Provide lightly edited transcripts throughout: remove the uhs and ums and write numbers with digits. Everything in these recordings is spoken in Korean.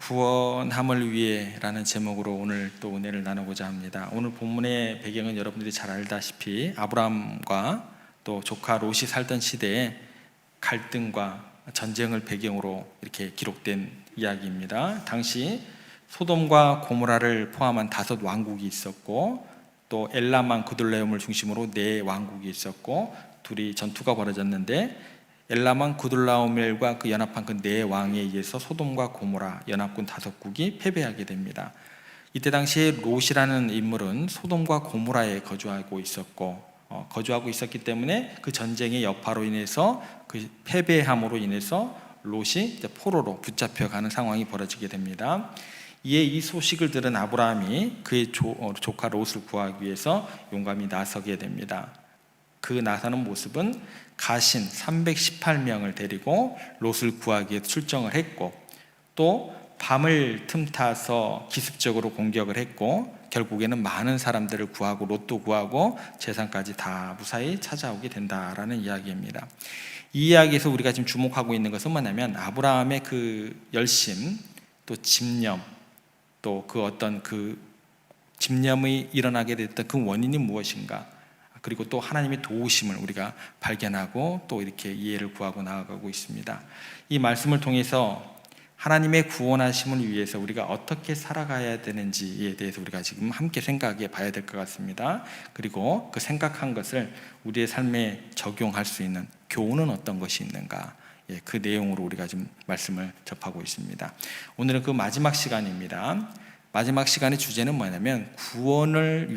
구원함을 위해라는 제목으로 오늘 또 은혜를 나누고자 합니다. 오늘 본문의 배경은 여러분들이 잘 알다시피 아브라함과 또 조카 롯이 살던 시대에 갈등과 전쟁을 배경으로 이렇게 기록된 이야기입니다. 당시 소돔과 고모라를 포함한 5 왕국이 있었고, 또 엘람만 구들레움을 중심으로 4 왕국이 있었고, 둘이 전투가 벌어졌는데 엘라만 구들라오멜과 그 연합한 그 4 왕에 의해서 소돔과 고모라 연합군 5국이 패배하게 됩니다. 이때 당시에 롯이라는 인물은 소돔과 고모라에 거주하고 있었기 때문에 그 전쟁의 여파로 인해서 그 패배함으로 인해서 롯이 포로로 붙잡혀가는 상황이 벌어지게 됩니다. 이에 이 소식을 들은 아브라함이 그의 조카 롯을 구하기 위해서 용감히 나서게 됩니다. 그 나서는 모습은 가신 318명을 데리고 롯을 구하기 위해 출정을 했고, 또 밤을 틈타서 기습적으로 공격을 했고, 결국에는 많은 사람들을 구하고 롯도 구하고 재산까지 다 무사히 찾아오게 된다라는 이야기입니다. 이 이야기에서 우리가 지금 주목하고 있는 것은 뭐냐면 아브라함의 그 열심, 또 집념, 또 그 어떤 그 집념이 일어나게 됐던 그 원인이 무엇인가, 그리고 또 하나님의 도우심을 우리가 발견하고 또 이렇게 이해를 구하고 나아가고 있습니다. 이 말씀을 통해서 하나님의 구원하심을 위해서 우리가 어떻게 살아가야 되는지에 대해서 우리가 지금 함께 생각해 봐야 될 것 같습니다. 그리고 그 생각한 것을 우리의 삶에 적용할 수 있는 교훈은 어떤 것이 있는가, 그 내용으로 우리가 지금 말씀을 접하고 있습니다. 오늘은 그 마지막 시간입니다. 마지막 시간의 주제는 뭐냐면 구원함을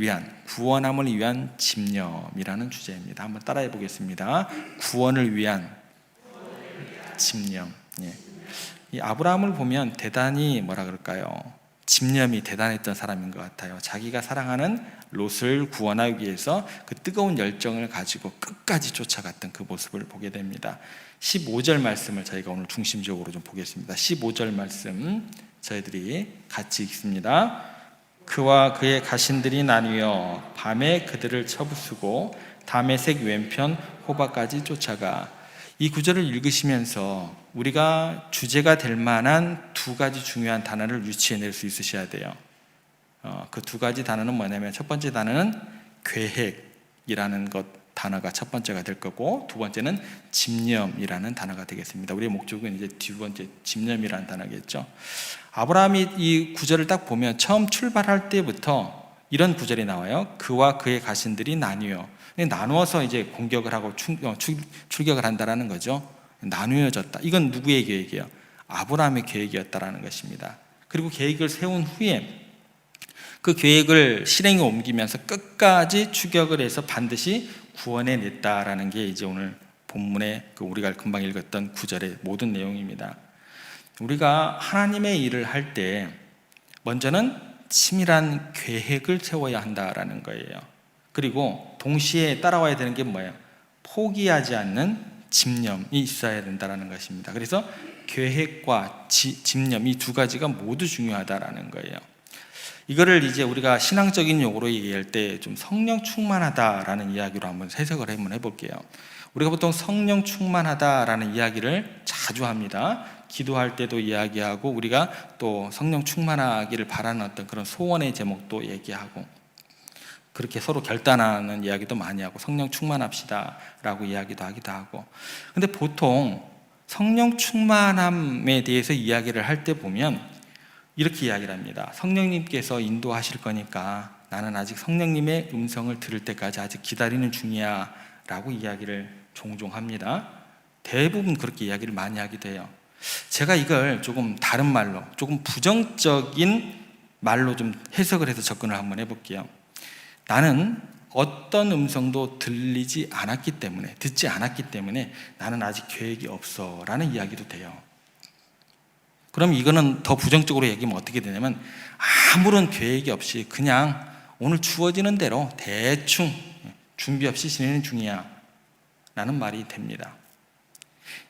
위한 집념이라는 주제입니다. 한번 따라해 보겠습니다. 구원을 위한 집념. 이 아브라함을 보면 대단히 집념이 대단했던 사람인 것 같아요. 자기가 사랑하는 롯을 구원하기 위해서 그 뜨거운 열정을 가지고 끝까지 쫓아갔던 그 모습을 보게 됩니다. 15절 말씀을 저희가 오늘 중심적으로 좀 보겠습니다. 15절 말씀 저희들이 같이 읽습니다. 그와 그의 가신들이 나뉘어 밤에 그들을 쳐부수고 다메섹 왼편 호바까지 쫓아가. 이 구절을 읽으시면서 우리가 주제가 될 만한 2가지 중요한 단어를 유추해낼 수 있으셔야 돼요. 그 2가지 단어는 뭐냐면, 첫 번째 단어는 계획이라는 단어가 첫 번째가 될 거고, 2번째는 집념이라는 단어가 되겠습니다. 우리의 목적은 이제 2번째 집념이라는 단어겠죠. 아브라함이 이 구절을 딱 보면 처음 출발할 때부터 이런 구절이 나와요. 그와 그의 가신들이 나누어서 이제 공격을 하고 출격을 한다라는 거죠. 나누어졌다. 이건 누구의 계획이에요? 아브라함의 계획이었다라는 것입니다. 그리고 계획을 세운 후에 그 계획을 실행에 옮기면서 끝까지 추격을 해서 반드시 구원해냈다라는 게 이제 오늘 본문에 우리가 금방 읽었던 구절의 모든 내용입니다. 우리가 하나님의 일을 할 때 먼저는 치밀한 계획을 세워야 한다라는 거예요. 그리고 동시에 따라와야 되는 게 뭐예요? 포기하지 않는 집념이 있어야 된다는 것입니다. 그래서 계획과 집념, 이 2가지가 모두 중요하다라는 거예요. 이거를 이제 우리가 신앙적인 용어로 얘기할 때 좀 성령 충만하다라는 이야기로 한번 해석을 해볼게요. 우리가 보통 성령 충만하다라는 이야기를 자주 합니다. 기도할 때도 이야기하고, 우리가 또 성령 충만하기를 바라는 어떤 그런 소원의 제목도 얘기하고, 그렇게 서로 결단하는 이야기도 많이 하고, 성령 충만합시다 라고 이야기도 하기도 하고. 근데 보통 성령 충만함에 대해서 이야기를 할 때 보면 이렇게 이야기를 합니다. 성령님께서 인도하실 거니까 나는 아직 성령님의 음성을 들을 때까지 아직 기다리는 중이야 라고 이야기를 종종 합니다. 대부분 그렇게 이야기를 많이 하기도 해요. 제가 이걸 조금 다른 말로, 조금 부정적인 말로 좀 해석을 해서 접근을 한번 해볼게요. 나는 어떤 음성도 듣지 않았기 때문에 나는 아직 계획이 없어 라는 이야기도 돼요. 그럼 이거는 더 부정적으로 얘기하면 어떻게 되냐면, 아무런 계획이 없이 그냥 오늘 주어지는 대로 대충 준비 없이 지내는 중이야 라는 말이 됩니다.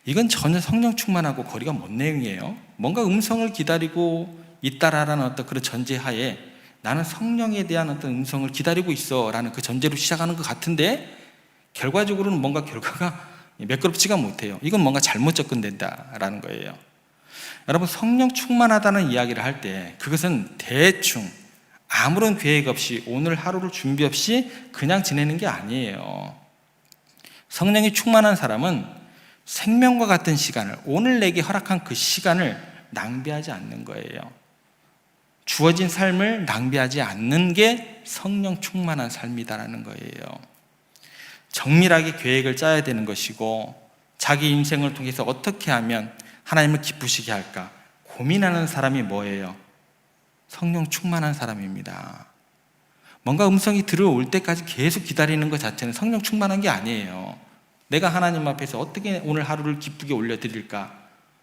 이건 전혀 성령 충만하고 거리가 먼 내용이에요. 뭔가 음성을 기다리고 있다라는 어떤 그런 전제하에 나는 성령에 대한 어떤 음성을 기다리고 있어 라는 그 전제로 시작하는 것 같은데, 결과적으로는 뭔가 결과가 매끄럽지가 못해요. 이건 뭔가 잘못 접근된다라는 거예요. 여러분, 성령 충만하다는 이야기를 할 때 그것은 대충 아무런 계획 없이 오늘 하루를 준비 없이 그냥 지내는 게 아니에요. 성령이 충만한 사람은 생명과 같은 시간을, 오늘 내게 허락한 그 시간을 낭비하지 않는 거예요. 주어진 삶을 낭비하지 않는 게 성령 충만한 삶이다라는 거예요. 정밀하게 계획을 짜야 되는 것이고, 자기 인생을 통해서 어떻게 하면 하나님을 기쁘시게 할까 고민하는 사람이 뭐예요? 성령 충만한 사람입니다. 뭔가 음성이 들어올 때까지 계속 기다리는 것 자체는 성령 충만한 게 아니에요. 내가 하나님 앞에서 어떻게 오늘 하루를 기쁘게 올려드릴까?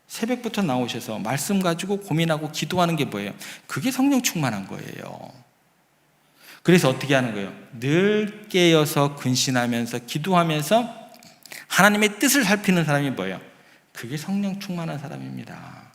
새벽부터 나오셔서 말씀 가지고 고민하고 기도하는 게 뭐예요? 그게 성령 충만한 거예요. 그래서 어떻게 하는 거예요? 늘 깨어서 근신하면서 기도하면서 하나님의 뜻을 살피는 사람이 뭐예요? 그게 성령 충만한 사람입니다.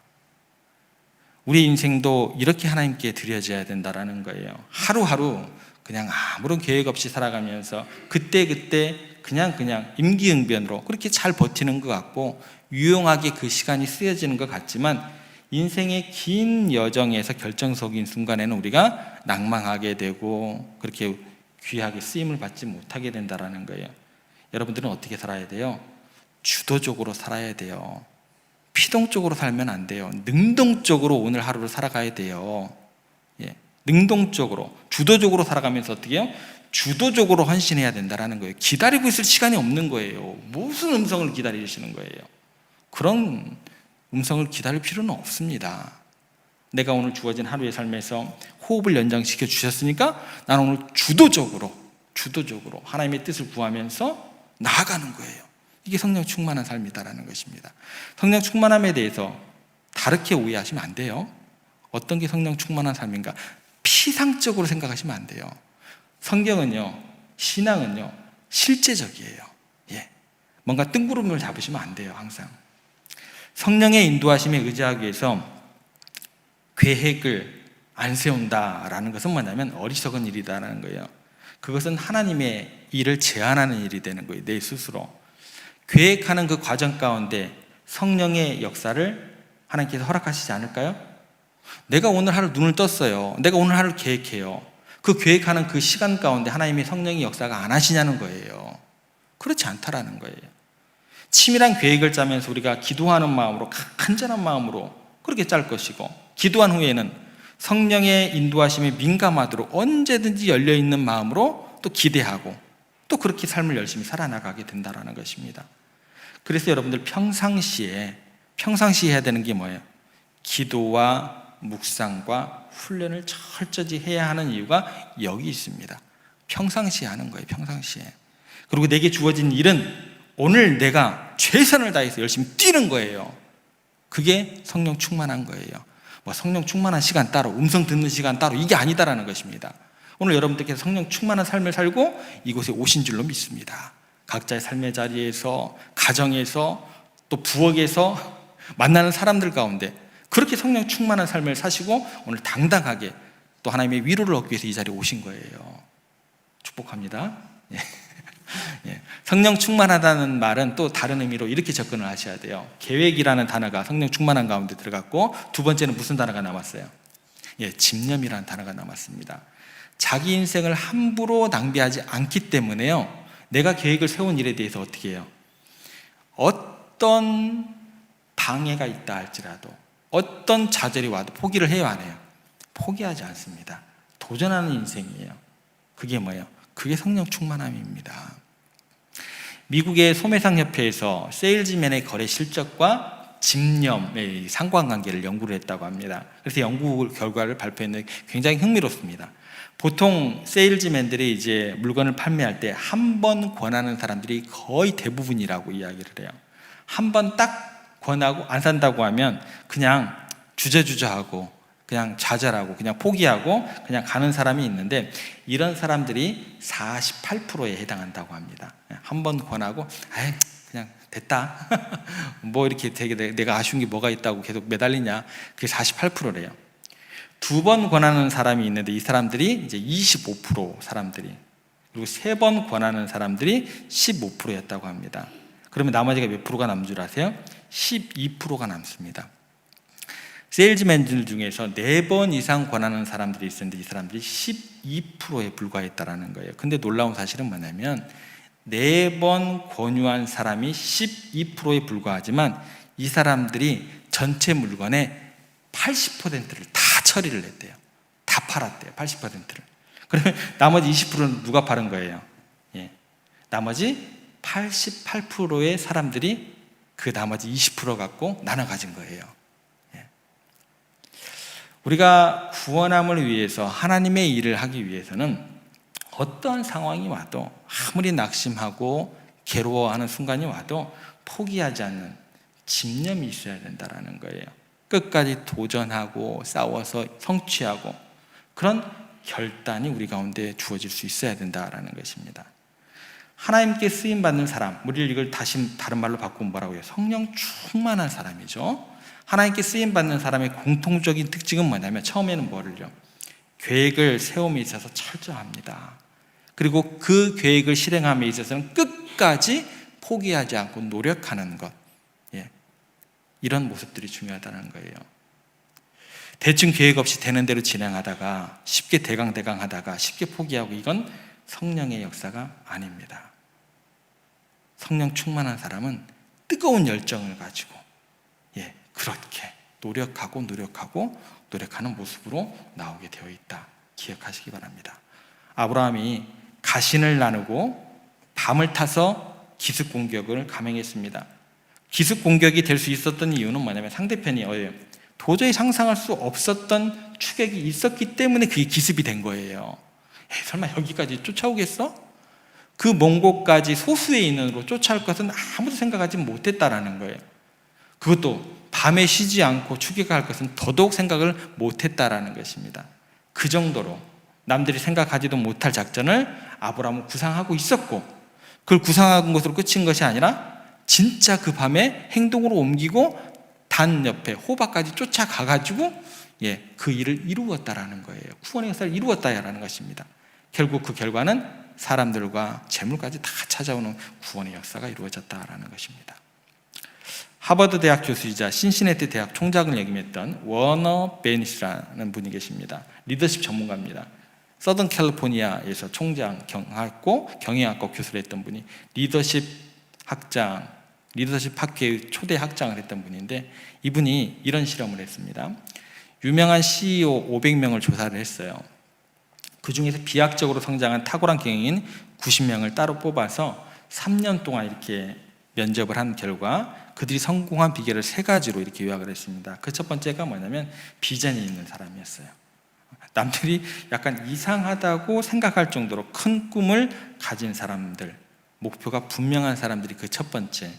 우리 인생도 이렇게 하나님께 드려져야 된다라는 거예요. 하루하루 그냥 아무런 계획 없이 살아가면서 그때그때 그냥 임기응변으로 그렇게 잘 버티는 것 같고 유용하게 그 시간이 쓰여지는 것 같지만, 인생의 긴 여정에서 결정적인 순간에는 우리가 낭망하게 되고 그렇게 귀하게 쓰임을 받지 못하게 된다라는 거예요. 여러분들은 어떻게 살아야 돼요? 주도적으로 살아야 돼요. 피동적으로 살면 안 돼요. 능동적으로 오늘 하루를 살아가야 돼요. 능동적으로, 주도적으로 살아가면서 어떻게 해요? 주도적으로 헌신해야 된다는 거예요. 기다리고 있을 시간이 없는 거예요. 무슨 음성을 기다리시는 거예요? 그런 음성을 기다릴 필요는 없습니다. 내가 오늘 주어진 하루의 삶에서 호흡을 연장시켜 주셨으니까 나는 오늘 주도적으로 하나님의 뜻을 구하면서 나아가는 거예요. 이게 성령 충만한 삶이다라는 것입니다. 성령 충만함에 대해서 다르게 오해하시면 안 돼요. 어떤 게 성령 충만한 삶인가? 피상적으로 생각하시면 안 돼요. 성경은요, 신앙은요, 실제적이에요. 뭔가 뜬구름을 잡으시면 안 돼요. 항상 성령의 인도하심에 의지하기 위해서 계획을 안 세운다라는 것은 뭐냐면 어리석은 일이다라는 거예요. 그것은 하나님의 일을 제한하는 일이 되는 거예요. 내 스스로 계획하는 그 과정 가운데 성령의 역사를 하나님께서 허락하시지 않을까요? 내가 오늘 하루 눈을 떴어요. 내가 오늘 하루 계획해요. 그 계획하는 그 시간 가운데 하나님의 성령의 역사가 안 하시냐는 거예요. 그렇지 않다라는 거예요. 치밀한 계획을 짜면서 우리가 기도하는 마음으로, 간절한 마음으로 그렇게 짤 것이고, 기도한 후에는 성령의 인도하심에 민감하도록 언제든지 열려있는 마음으로 또 기대하고 또 그렇게 삶을 열심히 살아나가게 된다는 것입니다. 그래서 여러분들 평상시에 해야 되는 게 뭐예요? 기도와 묵상과 훈련을 철저히 해야 하는 이유가 여기 있습니다. 평상시에 하는 거예요. 평상시에. 그리고 내게 주어진 일은 오늘 내가 최선을 다해서 열심히 뛰는 거예요. 그게 성령 충만한 거예요. 뭐 성령 충만한 시간 따로, 음성 듣는 시간 따로, 이게 아니다라는 것입니다. 오늘 여러분들께서 성령 충만한 삶을 살고 이곳에 오신 줄로 믿습니다. 각자의 삶의 자리에서, 가정에서, 또 부엌에서 만나는 사람들 가운데 그렇게 성령 충만한 삶을 사시고 오늘 당당하게 또 하나님의 위로를 얻기 위해서 이 자리에 오신 거예요. 축복합니다. 성령 충만하다는 말은 또 다른 의미로 이렇게 접근을 하셔야 돼요. 계획이라는 단어가 성령 충만한 가운데 들어갔고, 두 번째는 무슨 단어가 남았어요? 집념이라는 단어가 남았습니다. 자기 인생을 함부로 낭비하지 않기 때문에요, 내가 계획을 세운 일에 대해서 어떻게 해요? 어떤 방해가 있다 할지라도, 어떤 좌절이 와도 포기를 해요, 안 해요? 포기하지 않습니다. 도전하는 인생이에요. 그게 뭐예요? 그게 성령 충만함입니다. 미국의 소매상협회에서 세일즈맨의 거래 실적과 집념의 상관관계를 연구를 했다고 합니다. 그래서 연구 결과를 발표했는데 굉장히 흥미롭습니다. 보통 세일즈맨들이 이제 물건을 판매할 때 한 번 권하는 사람들이 거의 대부분이라고 이야기를 해요. 한 번 딱 권하고 안 산다고 하면 그냥 주저주저하고 그냥 좌절하고 그냥 포기하고 그냥 가는 사람이 있는데, 이런 사람들이 48%에 해당한다고 합니다. 한 번 권하고 그냥 됐다 뭐 이렇게 되게 내가 아쉬운 게 뭐가 있다고 계속 매달리냐, 그게 48%래요. 두 번 권하는 사람이 있는데 이 사람들이 이제 25% 사람들이, 그리고 세 번 권하는 사람들이 15%였다고 합니다. 그러면 나머지가 몇 프로가 남는 줄 아세요? 12%가 남습니다. 세일즈맨들 중에서 4번 이상 권하는 사람들이 있었는데 이 사람들이 12%에 불과했다라는 거예요. 근데 놀라운 사실은 뭐냐면 4번 권유한 사람이 12%에 불과하지만 이 사람들이 전체 물건의 80%를 다 처리를 했대요. 다 팔았대요. 80%를. 그러면 나머지 20%는 누가 파는 거예요? 예. 나머지 88%의 사람들이 그 나머지 20% 갖고 나눠 가진 거예요. 예. 우리가 구원함을 위해서 하나님의 일을 하기 위해서는 어떠한 상황이 와도 아무리 낙심하고 괴로워하는 순간이 와도 포기하지 않는 집념이 있어야 된다는 거예요. 끝까지 도전하고 싸워서 성취하고 그런 결단이 우리 가운데 주어질 수 있어야 된다는 것입니다. 하나님께 쓰임받는 사람, 우리 이걸 다시 다른 말로 바꾸면 뭐라고 해요? 성령 충만한 사람이죠. 하나님께 쓰임받는 사람의 공통적인 특징은 뭐냐면 처음에는 뭐를요? 계획을 세움에 있어서 철저합니다. 그리고 그 계획을 실행함에 있어서는 끝까지 포기하지 않고 노력하는 것, 이런 모습들이 중요하다는 거예요. 대충 계획 없이 되는 대로 진행하다가 쉽게 대강대강 하다가 쉽게 포기하고 이건 성령의 역사가 아닙니다. 성령 충만한 사람은 뜨거운 열정을 가지고 그렇게 노력하는 모습으로 나오게 되어 있다. 기억하시기 바랍니다. 아브라함이 가신을 나누고 밤을 타서 기습 공격을 감행했습니다. 기습 공격이 될 수 있었던 이유는 뭐냐면 상대편이 도저히 상상할 수 없었던 추격이 있었기 때문에 그게 기습이 된 거예요. 설마 여기까지 쫓아오겠어? 그 먼 곳까지 소수의 인원으로 쫓아올 것은 아무도 생각하지 못했다라는 거예요. 그것도 밤에 쉬지 않고 추격할 것은 더더욱 생각을 못했다라는 것입니다. 그 정도로 남들이 생각하지도 못할 작전을 아브라함은 구상하고 있었고, 그걸 구상한 것으로 끝인 것이 아니라 진짜 그 밤에 행동으로 옮기고 단 옆에 호박까지 쫓아가가지고 그 일을 이루었다라는 거예요. 구원의 역사를 이루었다라는 것입니다. 결국 그 결과는 사람들과 재물까지 다 찾아오는 구원의 역사가 이루어졌다라는 것입니다. 하버드 대학 교수이자 신시내티 대학 총장을 역임했던 워너 베니스라는 분이 계십니다. 리더십 전문가입니다. 서던 캘리포니아에서 총장 경영학과 교수를 했던 분이 리더십 학회의 초대 학장을 했던 분인데, 이분이 이런 실험을 했습니다. 유명한 CEO 500명을 조사를 했어요. 그 중에서 비약적으로 성장한 탁월한 경영인 90명을 따로 뽑아서 3년 동안 이렇게 면접을 한 결과 그들이 성공한 비결을 3가지로 이렇게 요약을 했습니다. 그 첫 번째가 뭐냐면 비전이 있는 사람이었어요. 남들이 약간 이상하다고 생각할 정도로 큰 꿈을 가진 사람들, 목표가 분명한 사람들이 그 첫 번째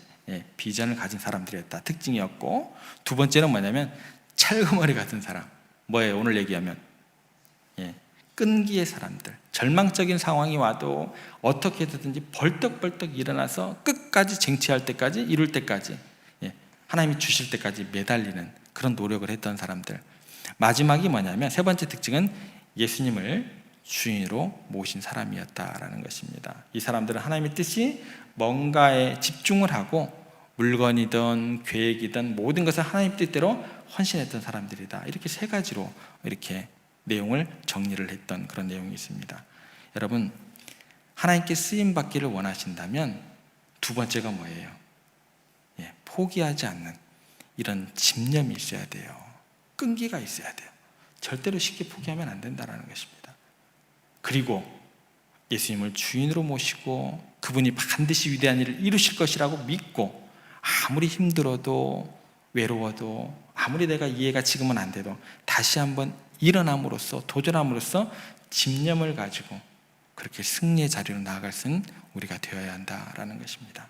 비전을 가진 사람들이었다, 특징이었고, 두 번째는 뭐냐면 찰그머리 같은 사람. 뭐예요? 오늘 얘기하면 끈기의 사람들. 절망적인 상황이 와도 어떻게 해서든지 벌떡벌떡 일어나서 끝까지 쟁취할 때까지, 이룰 때까지, 하나님이 주실 때까지 매달리는 그런 노력을 했던 사람들. 마지막이 뭐냐면 세 번째 특징은 예수님을 주인으로 모신 사람이었다라는 것입니다. 이 사람들은 하나님의 뜻이 뭔가에 집중을 하고 물건이든 계획이든 모든 것을 하나님 뜻대로 헌신했던 사람들이다. 이렇게 3가지로 이렇게 내용을 정리를 했던 그런 내용이 있습니다. 여러분, 하나님께 쓰임 받기를 원하신다면 두 번째가 뭐예요? 포기하지 않는 이런 집념이 있어야 돼요. 끈기가 있어야 돼요. 절대로 쉽게 포기하면 안 된다는 것입니다. 그리고 예수님을 주인으로 모시고 그분이 반드시 위대한 일을 이루실 것이라고 믿고, 아무리 힘들어도 외로워도 아무리 내가 이해가 지금은 안 돼도 다시 한번 일어남으로써, 도전함으로써 집념을 가지고 그렇게 승리의 자리로 나아갈 수 있는 우리가 되어야 한다라는 것입니다.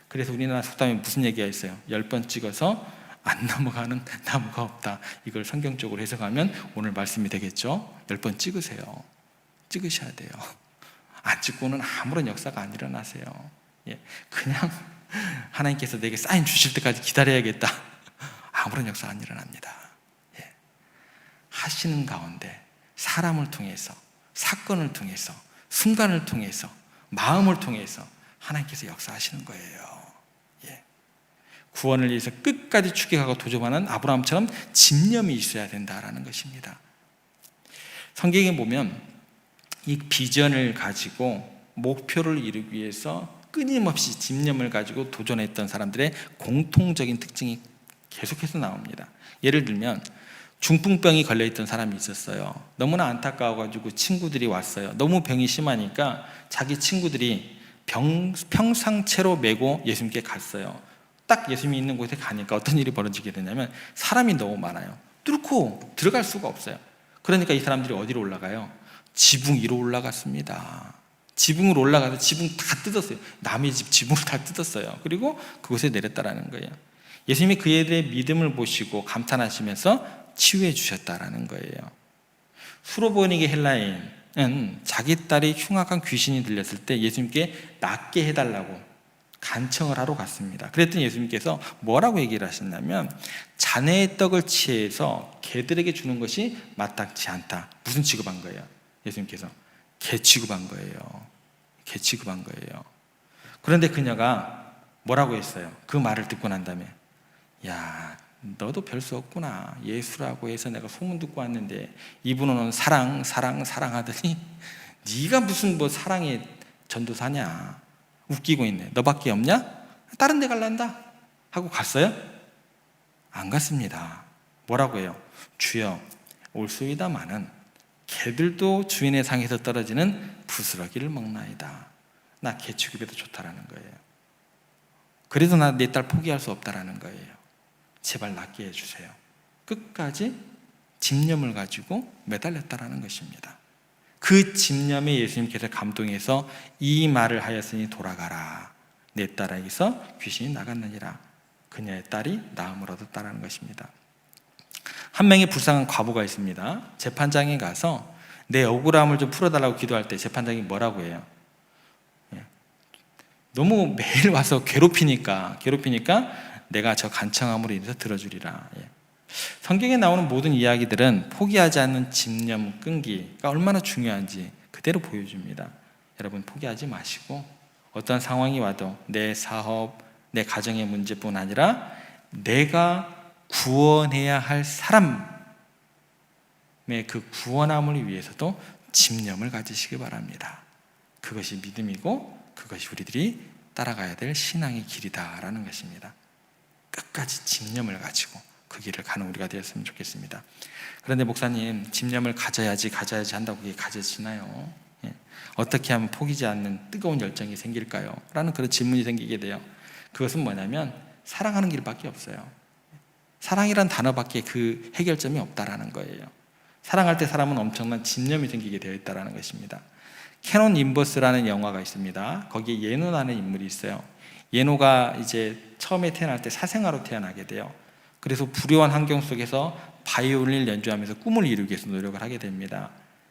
그래서 우리나라 속담에 무슨 얘기가 있어요? 10번 찍어서 안 넘어가는 나무가 없다. 이걸 성경적으로 해석하면 오늘 말씀이 되겠죠. 10번 찍으세요. 찍으셔야 돼요. 안 찍고는 아무런 역사가 안 일어나세요. 그냥 하나님께서 내게 사인 주실 때까지 기다려야겠다. 아무런 역사 안 일어납니다. 하시는 가운데 사람을 통해서, 사건을 통해서, 순간을 통해서, 마음을 통해서 하나님께서 역사하시는 거예요. 구원을 위해서 끝까지 추격하고 도전하는 아브라함처럼 집념이 있어야 된다라는 것입니다. 성경에 보면 이 비전을 가지고 목표를 이루기 위해서 끊임없이 집념을 가지고 도전했던 사람들의 공통적인 특징이 계속해서 나옵니다. 예를 들면 중풍병이 걸려있던 사람이 있었어요. 너무나 안타까워가지고 친구들이 왔어요. 너무 병이 심하니까 자기 친구들이 평상체로 메고 예수님께 갔어요. 딱 예수님이 있는 곳에 가니까 어떤 일이 벌어지게 되냐면 사람이 너무 많아요. 뚫고 들어갈 수가 없어요. 그러니까 이 사람들이 어디로 올라가요? 지붕 위로 올라갔습니다. 지붕으로 올라가서 지붕 다 뜯었어요. 남의 집 지붕을 다 뜯었어요. 그리고 그곳에 내렸다라는 거예요. 예수님이 그들의 믿음을 보시고 감탄하시면서 치유해 주셨다라는 거예요. 수로보니게 헬라인은 자기 딸이 흉악한 귀신이 들렸을 때 예수님께 낫게 해달라고 간청을 하러 갔습니다. 그랬더니 예수님께서 뭐라고 얘기를 하셨냐면 자네의 떡을 취해서 개들에게 주는 것이 마땅치 않다. 무슨 취급한 거예요? 예수님께서 개 취급한 거예요. 개 취급한 거예요. 그런데 그녀가 뭐라고 했어요? 그 말을 듣고 난 다음에 야, 너도 별 수 없구나. 예수라고 해서 내가 소문 듣고 왔는데 이분은 사랑 하더니 네가 무슨 뭐 사랑의 전도사냐. 웃기고 있네. 너밖에 없냐? 다른 데 갈란다 하고 갔어요? 안 갔습니다. 뭐라고 해요? 주여 올소이다마는 개들도 주인의 상에서 떨어지는 부스러기를 먹나이다. 나 개 취급이 더 좋다라는 거예요. 그래도 나 내 딸 포기할 수 없다라는 거예요. 제발 낫게 해주세요. 끝까지 집념을 가지고 매달렸다라는 것입니다. 그 집념에 예수님께서 감동해서 이 말을 하였으니 돌아가라. 내 딸에게서 귀신이 나갔느니라. 그녀의 딸이 나음을 얻었다라는 것입니다. 한 명의 불쌍한 과부가 있습니다. 재판장에 가서 내 억울함을 좀 풀어달라고 기도할 때 재판장이 뭐라고 해요? 너무 매일 와서 괴롭히니까 내가 저 간청함으로 인해서 들어주리라. 성경에 나오는 모든 이야기들은 포기하지 않는 집념 끈기가 얼마나 중요한지 그대로 보여줍니다. 여러분 포기하지 마시고 어떤 상황이 와도 내 사업, 내 가정의 문제뿐 아니라 내가 구원해야 할 사람의 그 구원함을 위해서도 집념을 가지시기 바랍니다. 그것이 믿음이고 그것이 우리들이 따라가야 될 신앙의 길이다라는 것입니다. 끝까지 집념을 가지고 그 길을 가는 우리가 되었으면 좋겠습니다. 그런데 목사님, 집념을 가져야지 한다고 그게 가져지나요? 어떻게 하면 포기지 않는 뜨거운 열정이 생길까요? 라는 그런 질문이 생기게 돼요. 그것은 뭐냐면 사랑하는 길밖에 없어요. 사랑이란 단어밖에 그 해결점이 없다라는 거예요. 사랑할 때 사람은 엄청난 집념이 생기게 되어 있다는 것입니다. 캐논 인버스라는 영화가 있습니다. 거기에 예노라는 인물이 있어요. 예노가 이제 처음에 태어날 때 사생아로 태어나게 돼요. 그래서 불효한 환경 속에서 바이올린을 연주하면서 꿈을 이루기 위해서 노력을 하게 됩니다.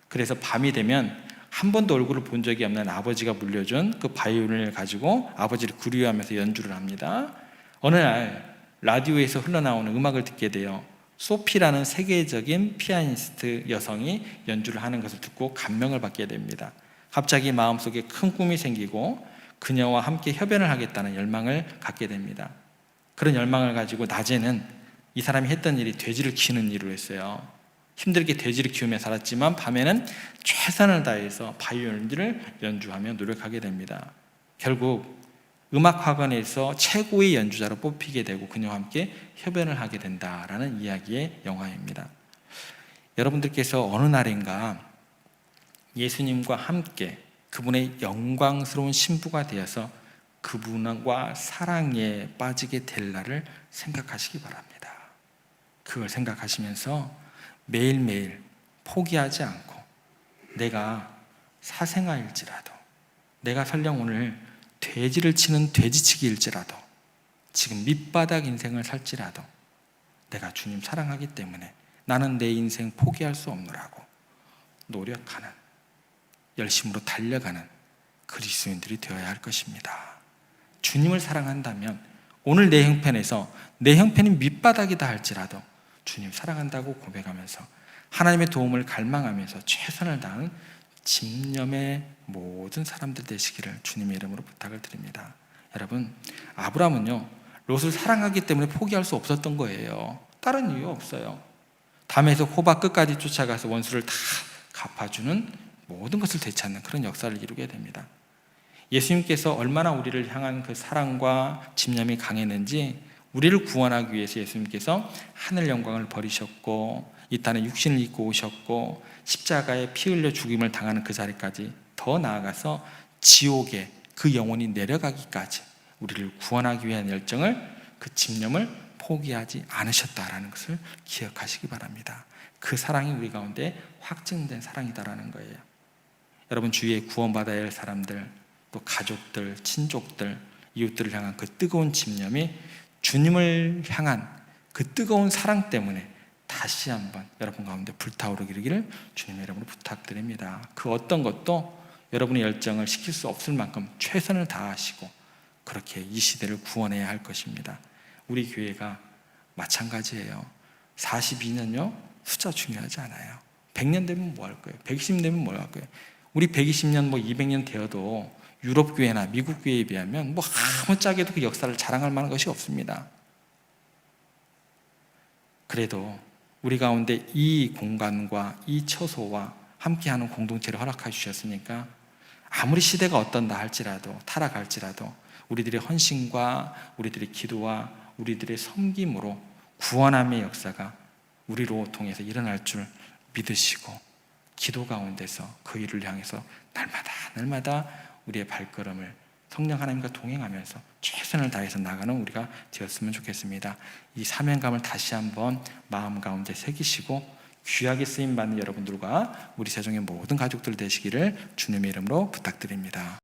그래서 밤이 되면 한 번도 얼굴을 본 적이 없는 아버지가 물려준 그 바이올린을 가지고 아버지를 그리워하면서 연주를 합니다. 어느 날 라디오에서 흘러나오는 음악을 듣게 돼요. 소피라는 세계적인 피아니스트 여성이 연주를 하는 것을 듣고 감명을 받게 됩니다. 갑자기 마음속에 큰 꿈이 생기고 그녀와 함께 협연을 하겠다는 열망을 갖게 됩니다. 그런 열망을 가지고 낮에는 이 사람이 했던 일이 돼지를 키우는 일을 했어요. 힘들게 돼지를 키우며 살았지만 밤에는 최선을 다해서 바이올린을 연주하며 노력하게 됩니다. 결국 음악학원에서 최고의 연주자로 뽑히게 되고 그녀와 함께 협연을 하게 된다라는 이야기의 영화입니다. 여러분들께서 어느 날인가 예수님과 함께 그분의 영광스러운 신부가 되어서 그분과 사랑에 빠지게 될 날을 생각하시기 바랍니다. 그걸 생각하시면서 매일매일 포기하지 않고 내가 사생아일지라도 내가 설령 오늘 돼지를 치는 돼지치기일지라도 지금 밑바닥 인생을 살지라도 내가 주님 사랑하기 때문에 나는 내 인생 포기할 수 없노라고 노력하는 열심으로 달려가는 그리스도인들이 되어야 할 것입니다. 주님을 사랑한다면 오늘 내 형편에서 내 형편이 밑바닥이다 할지라도 주님 사랑한다고 고백하면서 하나님의 도움을 갈망하면서 최선을 다하는 집념의 모든 사람들 되시기를 주님의 이름으로 부탁을 드립니다. 여러분, 아브라함은요 롯을 사랑하기 때문에 포기할 수 없었던 거예요. 다른 이유 없어요. 담에서 호박 끝까지 쫓아가서 원수를 다 갚아주는 모든 것을 되찾는 그런 역사를 이루게 됩니다. 예수님께서 얼마나 우리를 향한 그 사랑과 집념이 강했는지 우리를 구원하기 위해서 예수님께서 하늘 영광을 버리셨고 이 땅에 육신을 입고 오셨고 십자가에 피 흘려 죽임을 당하는 그 자리까지 더 나아가서 지옥에 그 영혼이 내려가기까지 우리를 구원하기 위한 열정을, 그 집념을 포기하지 않으셨다라는 것을 기억하시기 바랍니다. 그 사랑이 우리 가운데 확증된 사랑이다라는 거예요. 여러분 주위에 구원받아야 할 사람들, 또 가족들, 친족들, 이웃들을 향한 그 뜨거운 집념이 주님을 향한 그 뜨거운 사랑 때문에 다시 한번 여러분 가운데 불타오르기를 주님의 이름으로 부탁드립니다. 그 어떤 것도 여러분의 열정을 식힐 수 없을 만큼 최선을 다하시고 그렇게 이 시대를 구원해야 할 것입니다. 우리 교회가 마찬가지예요. 42년요? 숫자 중요하지 않아요. 100년 되면 뭐 할 거예요? 120년 되면 뭐 할 거예요? 우리 120년, 200년 되어도 유럽 교회나 미국 교회에 비하면 아무짝에도 그 역사를 자랑할 만한 것이 없습니다. 그래도 우리 가운데 이 공간과 이 처소와 함께하는 공동체를 허락해 주셨으니까 아무리 시대가 어떤다 할지라도, 타락할지라도 우리들의 헌신과 우리들의 기도와 우리들의 섬김으로 구원함의 역사가 우리로 통해서 일어날 줄 믿으시고 기도 가운데서 그 일을 향해서 날마다 우리의 발걸음을 성령 하나님과 동행하면서 최선을 다해서 나가는 우리가 되었으면 좋겠습니다. 이 사명감을 다시 한번 마음 가운데 새기시고 귀하게 쓰임받는 여러분들과 우리 세종의 모든 가족들 되시기를 주님의 이름으로 부탁드립니다.